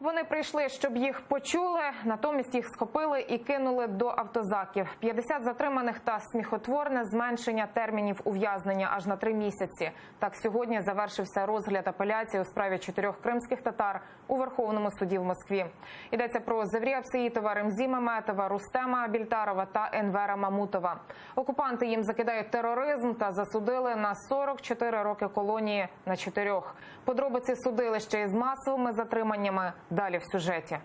Вони прийшли, щоб їх почули, натомість їх схопили і кинули до автозаків. 50 затриманих та сміхотворне зменшення термінів ув'язнення аж на 3 місяці. Так сьогодні завершився розгляд апеляції у справі 4 кримських татар у Верховному суді в Москві. Йдеться про Заврія Псеїтова, Ремзі Меметова, Рустема Більтарова та Енвера Мамутова. Окупанти їм закидають тероризм та засудили на 44 роки колонії на 4. Подробиці судилища із масовими затриманнями далі в сюжеті.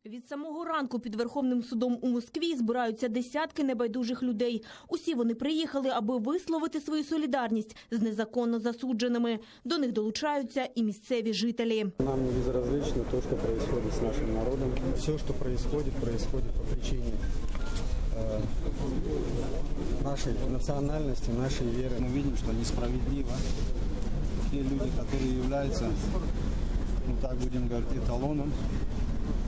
Від самого ранку під Верховним судом у Москві збираються десятки небайдужих людей. Усі вони приїхали, аби висловити свою солідарність з незаконно засудженими. До них долучаються і місцеві жителі. Нам не безразлично те, що відбувається з нашим народом. Все, що відбувається по причині нашей национальности, нашей веры. Мы видим, что несправедливо. Те люди, которые являются, так будем говорить, эталоном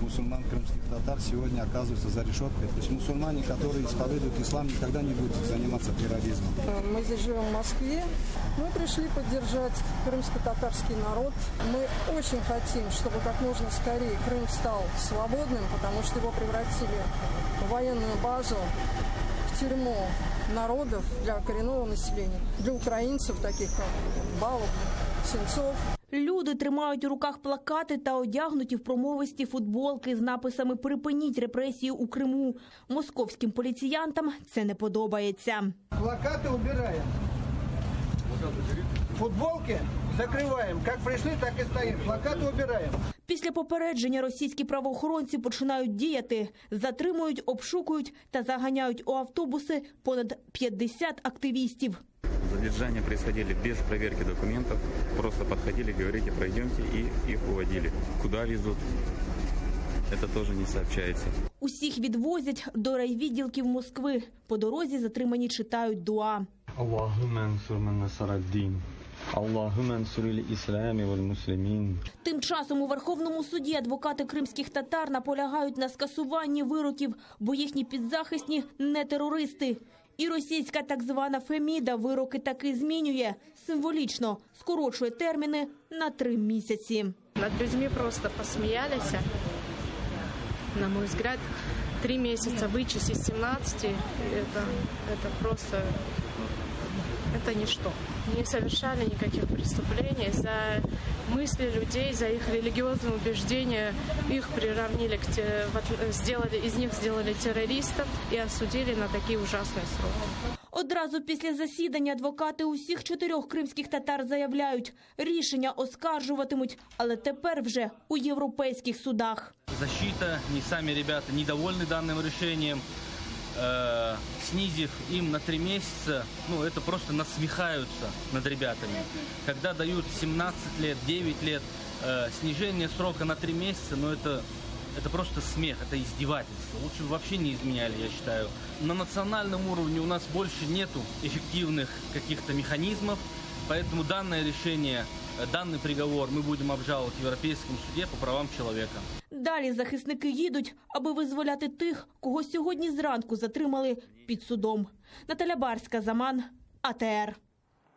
мусульман крымских татар, сегодня оказываются за решеткой. То есть мусульмане, которые исповедуют ислам, никогда не будут заниматься терроризмом. Мы здесь живем в Москве. Мы пришли поддержать крымско-татарский народ. Мы очень хотим, чтобы как можно скорее Крым стал свободным, потому что его превратили в военную базу, в тюрьму народов для коренного населения, для украинцев, таких как Балов, Сенцов. Люди тримають у руках плакати та одягнуті в промовисті футболки з написами «Припиніть репресії у Криму». Московським поліціянтам це не подобається. Плакати убираємо, футболки закриваємо. Як прийшли, так і стоїмо. Плакати убираємо. Після попередження російські правоохоронці починають діяти. Затримують, обшукують та заганяють у автобуси понад 50 активістів. Задержания происходили без проверки документов. Просто подходили, говорите, пройдемте, и их уводили. Куда везут, это тоже не сообщается. Усіх відвозять до райвідділків Москви. По дорозі затримані читають дуа. Аллахумма ансур ман насарад-дін. Аллахумма ансурил ісламі вал муслимін. Тим часом у Верховному суді адвокати кримських татар наполягають на скасуванні вироків, бо їхні підзахисні не терористи. І російська так звана Феміда вироки таки змінює. Символічно скорочує терміни на 3 місяці. Над людьми просто посміялися. На мой взгляд, 3 месяца вычесть из 17 это просто это ничто. Не совершали никаких преступлений. За мысли людей, за их религиозные убеждения их приравнили, из них сделали террористов и осудили на такие ужасные сроки. Одразу після засідання адвокати усіх 4 кримських татар заявляють, рішення оскаржуватимуть, але тепер вже у європейських судах. Защита, не сами ребята недовольны данным решением, снизив им на 3 месяца, это просто насмехаются над ребятами. Когда дают 17 лет, 9 лет, снижение срока на 3 месяца, это просто смех, это издевательство. Лучше бы вообще не изменяли, я считаю. На национальном уровне у нас больше нету эффективных каких-то механизмов, поэтому данное решение, данный приговор мы будем обжаловать в Европейском суде по правам человека. Далі захисники їдуть, аби визволяти тих, кого сьогодні зранку затримали під судом. Наталя Барська, Заман, АТР.